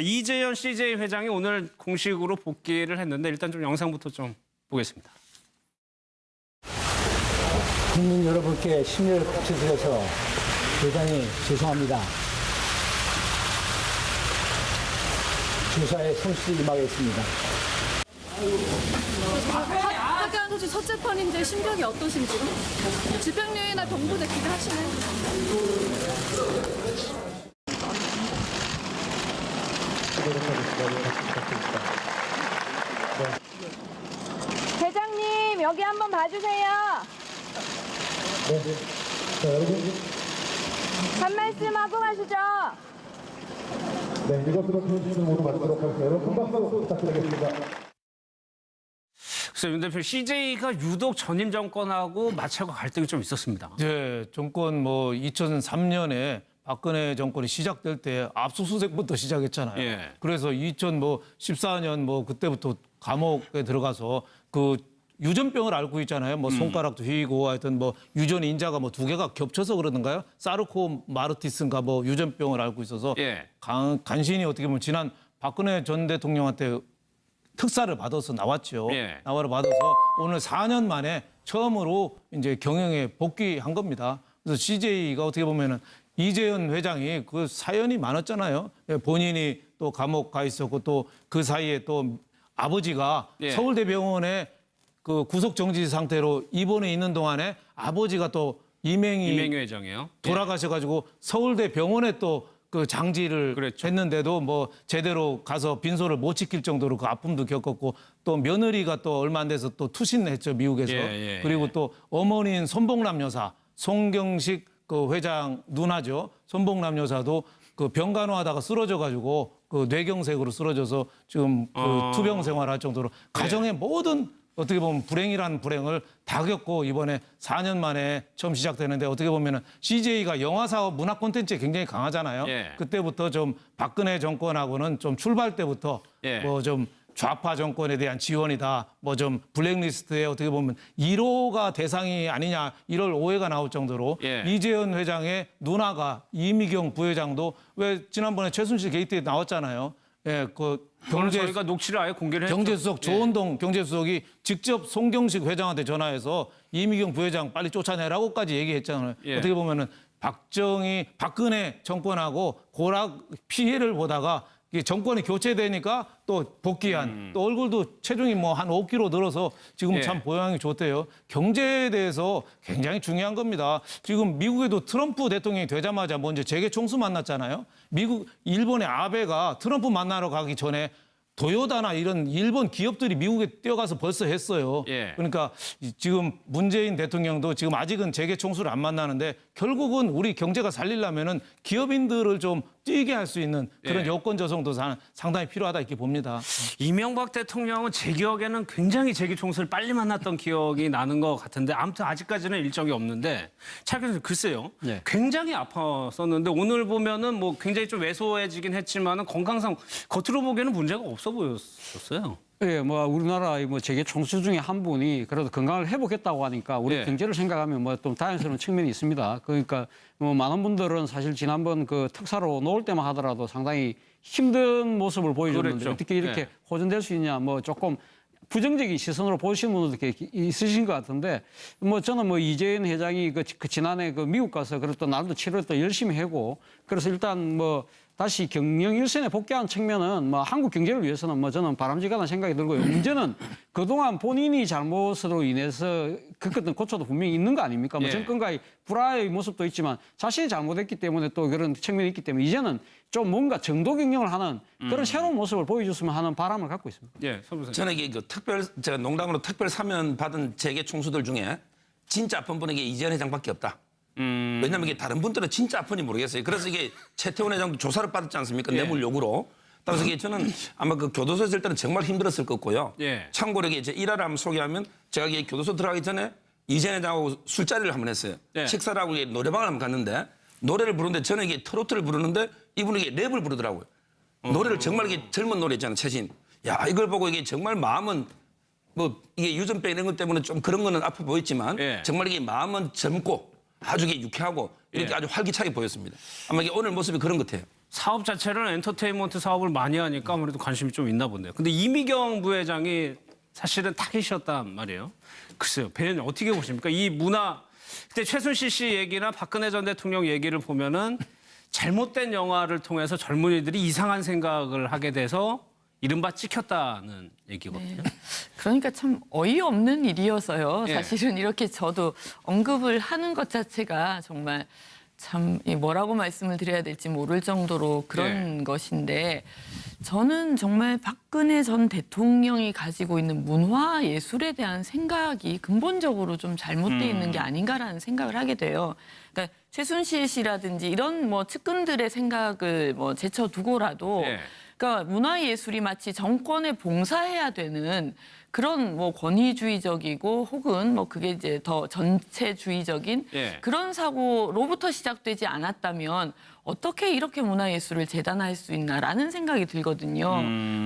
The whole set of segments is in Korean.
이재현 CJ 회장이 오늘 공식으로 복귀를 했는데 일단 좀 영상부터 좀 보겠습니다. 국민 여러분께 심려를 끼쳐드려서 대단히 죄송합니다. 조사에 성실히 임하겠습니다. 하계한 소식 첫째 판인데 심경이 어떠신지? 질병유예나 병부대 기대하시나요? 대장님 여기 한번 봐주세요. 한 말씀 하고 가시죠. 네, 이것으로 편집을 모두 마치도록 하겠습니다. 여러분 박수 부탁드리겠습니다. 글쎄, 윤 대표, CJ가 유독 전임 정권하고 마찰과 갈등이 좀 있었습니다. 네, 정권 2003년에 박근혜 정권이 시작될 때 압수수색부터 시작했잖아요. 예. 그래서 2014년 그때부터 감옥에 들어가서 그 유전병을 앓고 있잖아요. 손가락도 휘고 하여튼 유전 인자가 2개가 겹쳐서 그러던가요? 사르코마르티스인가 유전병을 앓고 있어서 예. 간신히 어떻게 보면 지난 박근혜 전 대통령한테 특사를 받아서 나왔죠. 예. 나와를 받아서 오늘 4년 만에 처음으로 이제 경영에 복귀한 겁니다. 그래서 CJ가 어떻게 보면은 이재현 회장이 그 사연이 많았잖아요. 본인이 또 감옥 가 있었고 또 그 사이에 또 아버지가 예. 서울대병원에 그 구속 정지 상태로 입원해 있는 동안에 아버지가 또 이맹희 회장이요. 돌아가셔가지고 서울대 병원에 또 그 장지를 그랬죠. 했는데도 제대로 가서 빈소를 못 지킬 정도로 그 아픔도 겪었고 또 며느리가 또 얼마 안 돼서 또 투신했죠 미국에서. 그리고 또 어머니인 손봉남 여사 송경식 그 회장 누나죠. 손봉남 여사도 그 병간호하다가 쓰러져가지고 그 뇌경색으로 쓰러져서 지금 그 투병 생활할 정도로 가정의 모든 어떻게 보면 불행이라는 불행을 다 겪고 이번에 4년 만에 처음 시작되는데 어떻게 보면은 CJ가 영화 사업 문화 콘텐츠에 굉장히 강하잖아요. 예. 그때부터 좀 박근혜 정권하고는 좀 출발 때부터 예. 좀 좌파 정권에 대한 지원이다. 좀 블랙리스트에 어떻게 보면 1호가 대상이 아니냐 이럴 오해가 나올 정도로 예. 이재현 회장의 누나가 이미경 부회장도 왜 지난번에 최순실 게이트에 나왔잖아요. 예, 저희가 녹취를 아예 공개를 했죠. 경제수석 조원동 경제수석이 직접 송경식 회장한테 전화해서 이미경 부회장 빨리 쫓아내라고까지 얘기했잖아요. 예. 어떻게 보면은 박근혜 정권하고 고락 피해를 보다가 이게 정권이 교체되니까 또 복귀한 또 얼굴도 체중이 한 5kg 늘어서 지금 예. 참 보양이 좋대요. 경제에 대해서 굉장히 중요한 겁니다. 지금 미국에도 트럼프 대통령이 되자마자 먼저 재계 총수 만났잖아요. 일본의 아베가 트럼프 만나러 가기 전에 도요다나 이런 일본 기업들이 미국에 뛰어가서 벌써 했어요. 예. 그러니까 지금 문재인 대통령도 지금 아직은 재계 총수를 안 만나는데 결국은 우리 경제가 살리려면은 기업인들을 좀 뛰게 할 수 있는 그런 예. 여건 조성도 상당히 필요하다 이렇게 봅니다. 이명박 대통령은 제 기억에는 굉장히 재계 총수를 빨리 만났던 기억이 나는 것 같은데 아무튼 아직까지는 일정이 없는데 참 글쎄요. 네. 굉장히 아팠었는데 오늘 보면은 굉장히 좀 왜소해지긴 했지만은 건강상 겉으로 보기에는 문제가 없어 보였었어요. 예, 우리나라 재계 총수 중에 한 분이 그래도 건강을 회복했다고 하니까 우리 예. 경제를 생각하면 좀 다행스러운 측면이 있습니다. 그러니까 많은 분들은 사실 지난번 그 특사로 놓을 때만 하더라도 상당히 힘든 모습을 보여줬는데 그랬죠. 어떻게 이렇게 예. 호전될 수 있냐 조금 부정적인 시선으로 보시는 분들도 이렇게 있으신 것 같은데 저는 이재현 회장이 그 지난해 미국 가서 그래도 나름대로 치료를 또 열심히 하고 그래서 일단 다시 경영 일선에 복귀한 측면은 한국 경제를 위해서는 저는 바람직하다는 생각이 들고요. 문제는 그동안 본인이 잘못으로 인해서 겪었던 고초도 분명히 있는 거 아닙니까? 예. 정권과의 불화의 모습도 있지만 자신이 잘못했기 때문에 또 그런 측면이 있기 때문에 이제는 좀 뭔가 정도 경영을 하는 그런 새로운 모습을 보여줬으면 하는 바람을 갖고 있습니다. 예, 선생님. 저는 이게 제가 농담으로 특별 사면 받은 재계 총수들 중에 진짜 아픈 분은 이게 이재현 회장밖에 없다. 왜냐하면 이게 다른 분들은 진짜 아픈지 모르겠어요. 그래서 이게 최태원 회장도 조사를 받았지 않습니까? 예. 뇌물 요구로. 그래서 이게 저는 아마 그 교도소에 있을 때는 정말 힘들었을 것 같고요. 예. 참고로 이게 제 일화를 한번 소개하면 제가 이게 교도소 들어가기 전에 이재현 회장하고 술자리를 한번 했어요. 예. 식사를 하고 이게 노래방을 한번 갔는데 노래를 부르는데 저는 이게 트로트를 부르는데 이분은 이게 랩을 부르더라고요. 노래를 정말 이게 젊은 노래 있잖아요. 최신. 야, 이걸 보고 이게 정말 마음은 이게 유전병 이런 것 때문에 좀 그런 거는 아파 보였지만 예. 정말 이게 마음은 젊고 아주 이게 유쾌하고 이렇게 예. 아주 활기차게 보였습니다. 아마 이게 오늘 모습이 그런 것 같아요. 사업 자체를 엔터테인먼트 사업을 많이 하니까 아무래도 관심이 좀 있나 본데요. 근데 이미경 부회장이 사실은 타깃이었단 말이에요. 글쎄요, 배현님 어떻게 보십니까? 이 문화, 그때 최순실 씨 얘기나 박근혜 전 대통령 얘기를 보면은 잘못된 영화를 통해서 젊은이들이 이상한 생각을 하게 돼서 이른바 찍혔다는 얘기거든요. 그러니까 참 어이없는 일이어서요. 예. 사실은 이렇게 저도 언급을 하는 것 자체가 정말 참 뭐라고 말씀을 드려야 될지 모를 정도로 그런 것인데 저는 정말 박근혜 전 대통령이 가지고 있는 문화 예술에 대한 생각이 근본적으로 좀 잘못되어 있는 게 아닌가라는 생각을 하게 돼요. 그러니까 최순실 씨라든지 이런 뭐 측근들의 생각을 뭐 제쳐두고라도 예. 그러니까 문화예술이 마치 정권에 봉사해야 되는 그런 뭐 권위주의적이고 혹은 뭐 그게 이제 더 전체주의적인 예. 그런 사고로부터 시작되지 않았다면 어떻게 이렇게 문화예술을 재단할 수 있나라는 생각이 들거든요.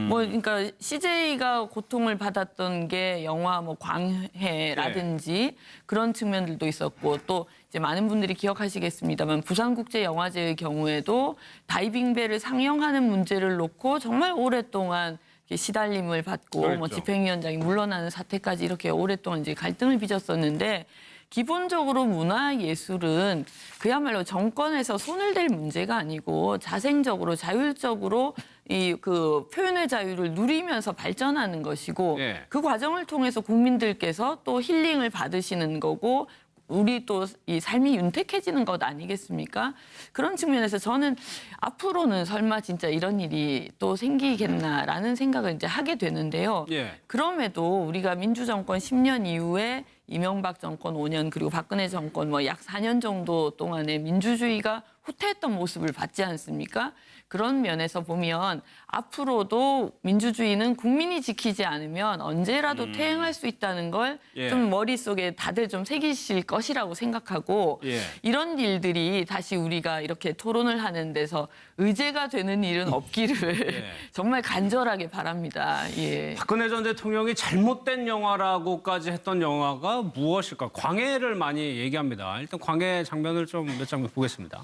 뭐 그러니까 CJ가 고통을 받았던 게 영화 뭐 광해라든지 그런 측면들도 있었고 또 이제 많은 분들이 기억하시겠습니다만 부산국제영화제의 경우에도 다이빙배를 상영하는 문제를 놓고 정말 오랫동안 시달림을 받고 뭐 그렇죠. 집행위원장이 물러나는 사태까지 이렇게 오랫동안 이제 갈등을 빚었었는데 기본적으로 문화예술은 그야말로 정권에서 손을 댈 문제가 아니고 자생적으로 자율적으로 이 그 표현의 자유를 누리면서 발전하는 것이고 예. 그 과정을 통해서 국민들께서 또 힐링을 받으시는 거고 우리 또 이 삶이 윤택해지는 것 아니겠습니까? 그런 측면에서 저는 앞으로는 설마 진짜 이런 일이 또 생기겠나라는 생각을 이제 하게 되는데요. 예. 그럼에도 우리가 민주정권 10년 이후에 이명박 정권 5년 그리고 박근혜 정권 뭐 약 4년 정도 동안에 민주주의가 후퇴했던 모습을 봤지 않습니까? 그런 면에서 보면 앞으로도 민주주의는 국민이 지키지 않으면 언제라도 퇴행할 수 있다는 걸 좀 예. 머릿속에 다들 좀 새기실 것이라고 생각하고 예. 이런 일들이 다시 우리가 이렇게 토론을 하는 데서 의제가 되는 일은 없기를 예. 정말 간절하게 바랍니다. 예. 박근혜 전 대통령이 잘못된 영화라고까지 했던 영화가 무엇일까? 광해를 많이 얘기합니다. 일단 광해 장면을 좀 몇 장면 보겠습니다.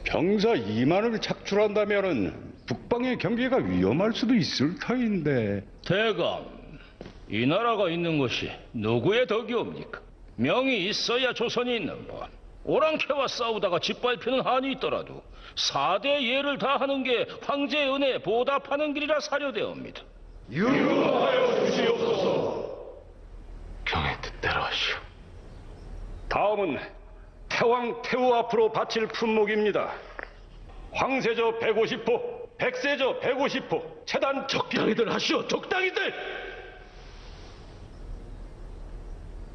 병사 2만을 착출한다면은 북방의 경계가 위험할 수도 있을 터인데. 대감, 이 나라가 있는 것이 누구의 덕이옵니까? 명이 있어야 조선이 있는 법. 오랑캐와 싸우다가 짓밟히는 한이 있더라도 4대 예를 다하는 게 황제의 은혜에 보답하는 길이라 사료되옵니다. 유하여 주시옵소서. 경의 뜻대로 하시오. 다음은 태왕 태후 앞으로 바칠 품목입니다. 황세저 150호, 백세저 150호, 체단 적당히들 하시오. 적당히들.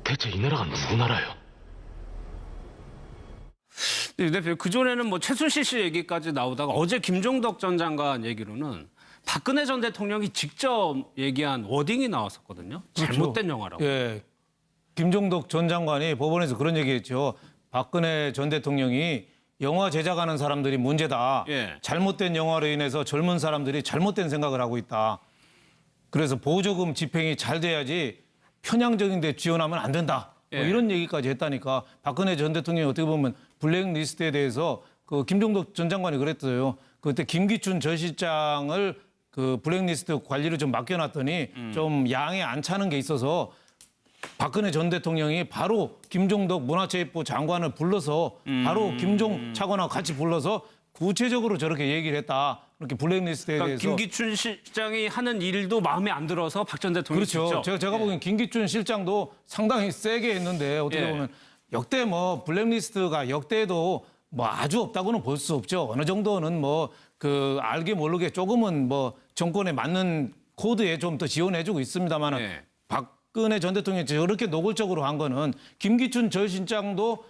대체 이 나라가 누구 나라요? 근데 그전에는 뭐 최순실 씨 얘기까지 나오다가 어제 김종덕 전 장관 얘기로는 박근혜 전 대통령이 직접 얘기한 워딩이 나왔었거든요. 잘못된 영화라고. 예. 김종덕 전 장관이 법원에서 그런 얘기했죠. 박근혜 전 대통령이 영화 제작하는 사람들이 문제다. 예. 잘못된 영화로 인해서 젊은 사람들이 잘못된 생각을 하고 있다. 그래서 보조금 집행이 잘 돼야지 편향적인 데 지원하면 안 된다. 뭐 예. 이런 얘기까지 했다니까. 박근혜 전 대통령이 어떻게 보면 블랙리스트에 대해서 그 김종덕 전 장관이 그랬어요. 그때 김기춘 전 실장을 그 블랙리스트 관리를 좀 맡겨놨더니 좀 양에 안 차는 게 있어서 박근혜 전 대통령이 바로 김종덕 문화체육부 장관을 불러서 바로 김종 차관하고 같이 불러서 구체적으로 저렇게 얘기를 했다. 이렇게 블랙리스트에 그러니까 대해서. 김기춘 실장이 하는 일도 마음에 안 들어서 박 전 대통령이 그렇죠. 직접. 제가 보기엔 김기춘 실장도 상당히 세게 했는데 어떻게 예. 보면 역대 뭐 블랙리스트가 역대에도 뭐 아주 없다고는 볼 수 없죠. 어느 정도는 뭐 그 알게 모르게 조금은 뭐 정권에 맞는 코드에 좀 더 지원해주고 있습니다만은 예. 박근혜 전 대통령이 저렇게 노골적으로 한 거는 김기춘 전 실장도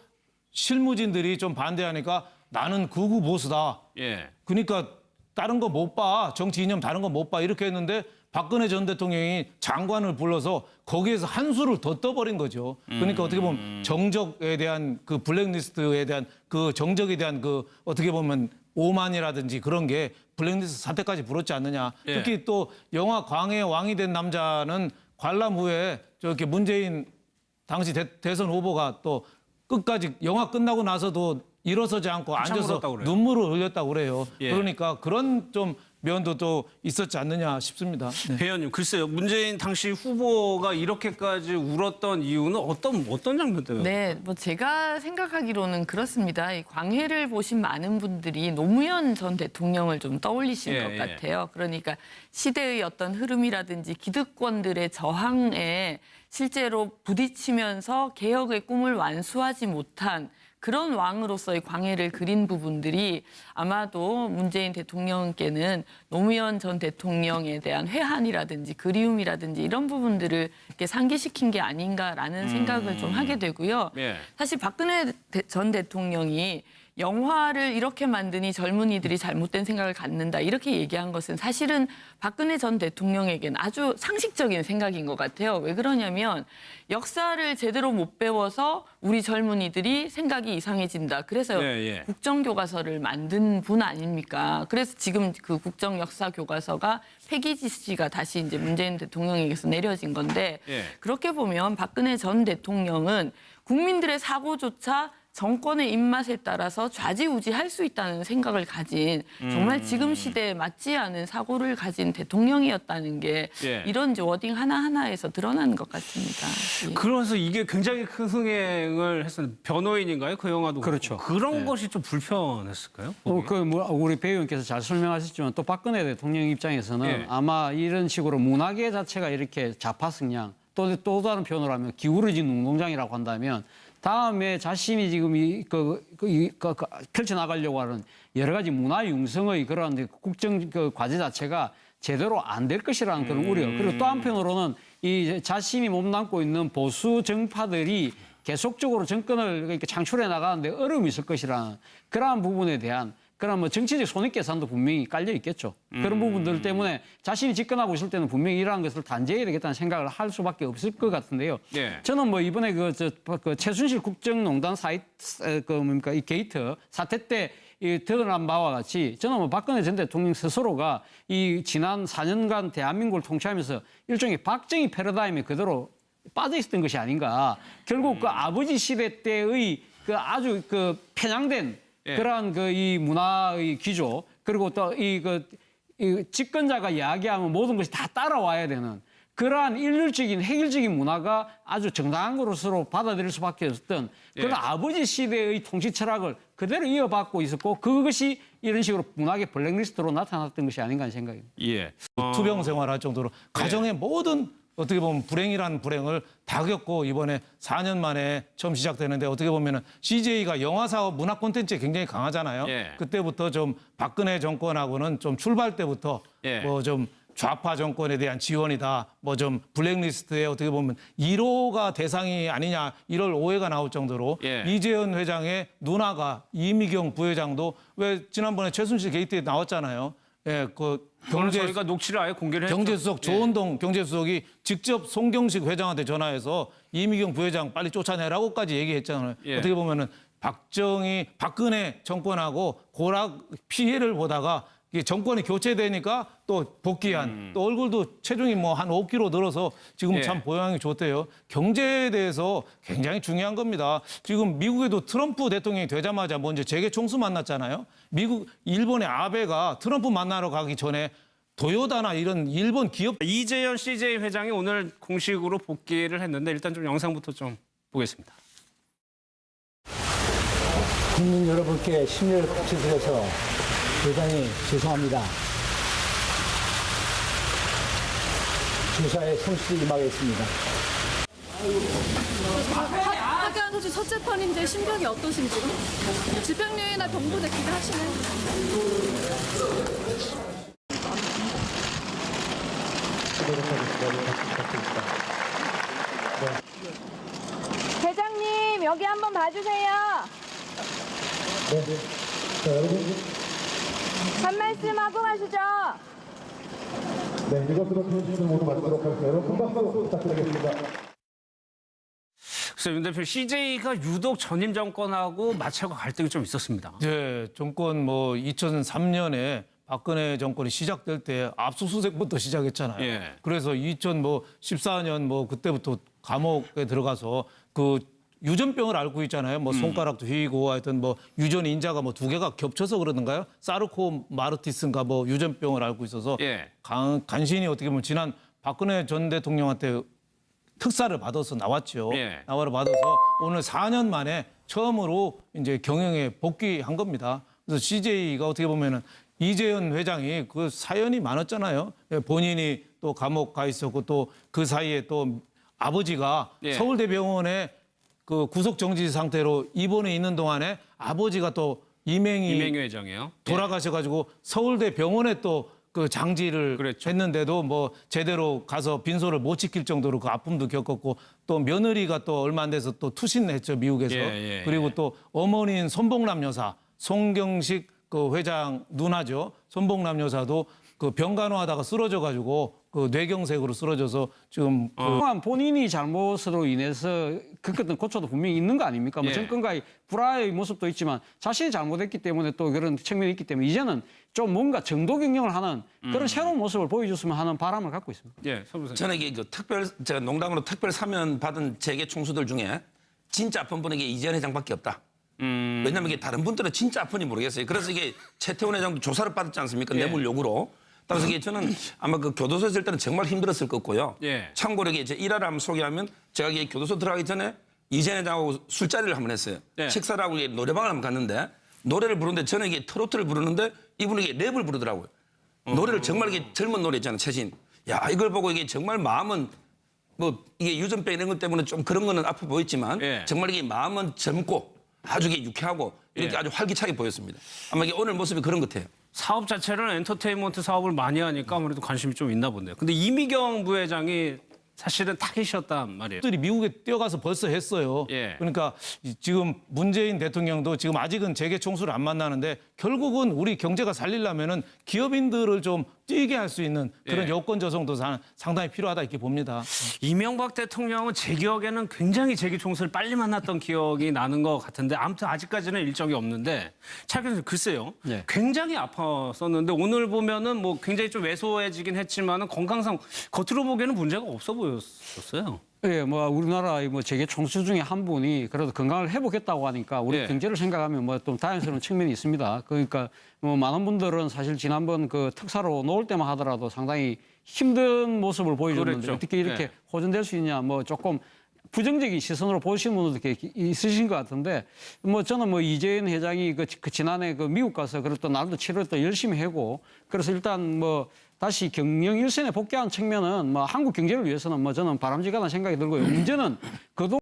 실무진들이 좀 반대하니까 나는 극우 보수다. 예. 그러니까 다른 거 못 봐. 정치 이념 다른 거 못 봐. 이렇게 했는데 박근혜 전 대통령이 장관을 불러서 거기에서 한 수를 더 떠버린 거죠. 그러니까 어떻게 보면 정적에 대한 그 블랙리스트에 대한 그 정적에 대한 그 어떻게 보면 오만이라든지 그런 게 블랙리스트 사태까지 불었지 않느냐. 예. 특히 또 영화 광해의 왕이 된 남자는 관람 후에 저렇게 문재인 당시 대선 후보가 또 끝까지 영화 끝나고 나서도 일어서지 않고 한참 앉아서 울었다고 그래요. 눈물을 흘렸다고 그래요. 예. 그러니까 그런 좀 면도 또 있었지 않느냐 싶습니다. 네. 배 의원님, 글쎄요. 문재인 당시 후보가 이렇게까지 울었던 이유는 어떤 장면 때문에? 네, 뭐 제가 생각하기로는 그렇습니다. 이 광해를 보신 많은 분들이 노무현 전 대통령을 좀 떠올리신 예, 것 예. 같아요. 그러니까 시대의 어떤 흐름이라든지 기득권들의 저항에 실제로 부딪히면서 개혁의 꿈을 완수하지 못한 그런 왕으로서의 광해를 그린 부분들이 아마도 문재인 대통령께는 노무현 전 대통령에 대한 회한이라든지 그리움이라든지 이런 부분들을 이렇게 상기시킨 게 아닌가라는 생각을 좀 하게 되고요. 예. 사실 박근혜 전 대통령이 영화를 이렇게 만드니 젊은이들이 잘못된 생각을 갖는다 이렇게 얘기한 것은 사실은 박근혜 전 대통령에겐 아주 상식적인 생각인 것 같아요. 왜 그러냐면 역사를 제대로 못 배워서 우리 젊은이들이 생각이 이상해진다. 그래서 예. 국정교과서를 만든 분 아닙니까? 그래서 지금 그 국정역사교과서가 폐기지시가 다시 이제 문재인 대통령에게서 내려진 건데 예. 그렇게 보면 박근혜 전 대통령은 국민들의 사고조차 정권의 입맛에 따라서 좌지우지할 수 있다는 생각을 가진 정말 지금 시대에 맞지 않은 사고를 가진 대통령이었다는 게 예. 이런 이제 워딩 하나하나에서 드러나는 것 같습니다. 예. 그래서 이게 굉장히 큰 흥행을 했었는데 변호인인가요? 그 영화도 그렇죠. 그런 것이 좀 불편했을까요? 우리 배 의원께서 잘 설명하셨지만 또 박근혜 대통령 입장에서는 예. 아마 이런 식으로 문화계 자체가 이렇게 좌파 성향 또 다른 표현으로 하면 기울어진 운동장이라고 한다면 다음에 자신이 지금 펼쳐나가려고 하는 여러 가지 문화 융성의 그런 국정 과제 자체가 제대로 안 될 것이라는 그런 우려. 그리고 또 한편으로는 이 자신이 몸담고 있는 보수 정파들이 계속적으로 정권을 이렇게 창출해 나가는데 어려움이 있을 것이라는 그러한 부분에 대한 그런 뭐 정치적 손익계산도 분명히 깔려 있겠죠. 그런 부분들 때문에 자신이 집권하고 있을 때는 분명히 이러한 것을 단죄해야 되겠다는 생각을 할 수밖에 없을 것 같은데요. 예. 저는 뭐 이번에 그 최순실 국정농단 이 게이트 사태 때 드러난 바와 같이 저는 뭐 박근혜 전 대통령 스스로가 이 지난 4년간 대한민국을 통치하면서 일종의 박정희 패러다임에 그대로 빠져 있었던 것이 아닌가. 결국 그 아버지 시대 때의 그 아주 그 편향된 그러한 이 문화의 기조 그리고 또 이 집권자가 이야기하면 모든 것이 다 따라와야 되는 그러한 일률적인 획일적인 문화가 아주 정당한 것으로 받아들일 수밖에 없었던 그런 아버지 시대의 통치 철학을 그대로 이어받고 있었고 그것이 이런 식으로 문학의 블랙리스트로 나타났던 것이 아닌가 하는 생각입니다. 예. 투병 생활할 정도로 가정의 모든 어떻게 보면 불행이라는 불행을 다 겪고 이번에 4년 만에 처음 시작되는데 어떻게 보면은 CJ가 영화 사업 문화 콘텐츠에 굉장히 강하잖아요. 예. 그때부터 좀 박근혜 정권하고는 좀 출발 때부터 예. 뭐 좀 좌파 정권에 대한 지원이다. 뭐 좀 블랙리스트에 어떻게 보면 1호가 대상이 아니냐 이럴 오해가 나올 정도로 예. 이재현 회장의 누나가 이미경 부회장도 왜 지난번에 최순실 게이트에 나왔잖아요. 예, 그 저희가 녹취를 아예 공개를 했죠. 경제수석 조원동 경제수석이 직접 송경식 회장한테 전화해서 이미경 부회장 빨리 쫓아내라고까지 얘기했잖아요. 예. 어떻게 보면은 박근혜 정권하고 고락 피해를 보다가 이게 정권이 교체되니까 또 복귀한 또 얼굴도 체중이 뭐 한 5kg 늘어서 지금 예. 참 보양이 좋대요. 경제에 대해서 굉장히 중요한 겁니다. 지금 미국에도 트럼프 대통령이 되자마자 먼저 재계 총수 만났잖아요. 일본의 아베가 트럼프 만나러 가기 전에 도요다나 이런 일본 기업 이재현 CJ 회장이 오늘 공식으로 복귀를 했는데 일단 좀 영상부터 좀 보겠습니다. 국민 여러분께 심려를 끼쳐드려서 대단히 죄송합니다. 조사에 성실히 임하겠습니다. 박영선 씨 첫 재판인데 심경이 어떠신지요? 집행유예나 병부대 기대하시나요? 회장님 여기 한번 봐주세요. 자, 여러분, 한 말씀 하고 가시죠. 네, 이것으로 편집을 모두 마치도록 하겠습니다. 여러분, 큰 박수 부탁드리겠습니다. 글쎄요, 윤 대표, CJ가 유독 전임 정권하고 마찰과 갈등이 좀 있었습니다. 네, 정권 뭐 2003년에 박근혜 정권이 시작될 때 압수수색부터 시작했잖아요. 예. 그래서 2014년 뭐 그때부터 감옥에 들어가서 그 유전병을 앓고 있잖아요. 뭐 손가락도 휘고 하여튼 뭐 유전 인자가 뭐 2개가 겹쳐서 그러던가요? 사르코마르티스인가 뭐 유전병을 앓고 있어서 예. 간신히 어떻게 보면 지난 박근혜 전 대통령한테 특사를 받아서 나왔죠. 예. 나와를 받아서 오늘 4년 만에 처음으로 이제 경영에 복귀한 겁니다. 그래서 CJ가 어떻게 보면은 이재현 회장이 그 사연이 많았잖아요. 본인이 또 감옥 가 있었고 또 그 사이에 또 아버지가 예. 서울대병원에 그 구속 정지 상태로 입원해 있는 동안에 아버지가 또 이맹희 회장이요. 돌아가셔가지고 서울대 병원에 또 그 장지를 그랬죠. 했는데도 뭐 제대로 가서 빈소를 못 지킬 정도로 그 아픔도 겪었고 또 며느리가 또 얼마 안 돼서 또 투신했죠 미국에서. 예, 그리고 또 어머니인 손봉남 여사 송경식 그 회장 누나죠. 손봉남 여사도 그 병간호하다가 쓰러져가지고 그 뇌경색으로 쓰러져서 지금 그동안 본인이 잘못으로 인해서 겪었던 고초도 분명히 있는 거 아닙니까? 뭐 예. 정권과의 불화의 모습도 있지만 자신이 잘못했기 때문에 또 그런 측면이 있기 때문에 이제는 좀 뭔가 정도 경영을 하는 그런 새로운 모습을 보여줬으면 하는 바람을 갖고 있습니다. 예, 선부생. 저는 이게 그 제가 농담으로 특별 사면 받은 재계 총수들 중에 진짜 아픈 분은 이게 이재현 회장밖에 없다. 왜냐면 이게 다른 분들은 진짜 아픈지 모르겠어요. 그래서 이게 최태원 회장도 조사를 받았지 않습니까? 예. 뇌물 요구로. 따라서 이게 저는 아마 그 교도소에 있을 때는 정말 힘들었을 것 같고요. 예. 참고로 이게 제 일화를 한번 소개하면 제가 이게 교도소 들어가기 전에 이재현 회장하고 술자리를 한번 했어요. 예. 식사를 하고 이게 노래방을 한번 갔는데 노래를 부르는데 저는 이게 트로트를 부르는데 이분이 이게 랩을 부르더라고요. 노래를 정말 이게 젊은 노래 있잖아요. 최신. 야, 이걸 보고 이게 정말 마음은 뭐 이게 유전병 이런 것 때문에 좀 그런 거는 아파 보였지만 예. 정말 이게 마음은 젊고 아주 이게 유쾌하고 이렇게 예. 아주 활기차게 보였습니다. 아마 이게 오늘 모습이 그런 것 같아요. 사업 자체를 엔터테인먼트 사업을 많이 하니까 아무래도 관심이 좀 있나 본데요. 근데 이미경 부회장이 사실은 타깃이었단 말이에요. 들이 미국에 뛰어가서 벌써 했어요. 예. 그러니까 지금 문재인 대통령도 지금 아직은 재계 총수를 안 만나는데 결국은 우리 경제가 살리려면은 기업인들을 좀 뛰게 할 수 있는 그런 예. 여건 조성도 상당히 필요하다 이렇게 봅니다. 이명박 대통령은 제 기억에는 굉장히 재계 총수를 빨리 만났던 기억이 나는 것 같은데 아무튼 아직까지는 일정이 없는데 차기는 글쎄요. 예. 굉장히 아팠었는데 오늘 보면은 뭐 굉장히 좀 왜소해지긴 했지만은 건강상 겉으로 보기에는 문제가 없어 보였었어요. 예, 뭐 우리나라의 뭐 재계 총수 중에 한 분이 그래도 건강을 회복했다고 하니까 우리 예. 경제를 생각하면 뭐 좀 다양스러운 측면이 있습니다. 그러니까 뭐 많은 분들은 사실 지난번 그 특사로 놓을 때만 하더라도 상당히 힘든 모습을 보여줬는데 그랬죠. 어떻게 이렇게 예. 호전될 수 있냐 뭐 조금 부정적인 시선으로 보시는 분들도 이렇게 있으신 것 같은데 뭐 저는 뭐 이재현 회장이 그 지난해 그 미국 가서 그래도 날도 7월 열심히 하고 그래서 일단 뭐 다시 경영 일선에 복귀한 측면은 뭐 한국 경제를 위해서는 뭐 저는 바람직하다는 생각이 들고요. 문제는 그동안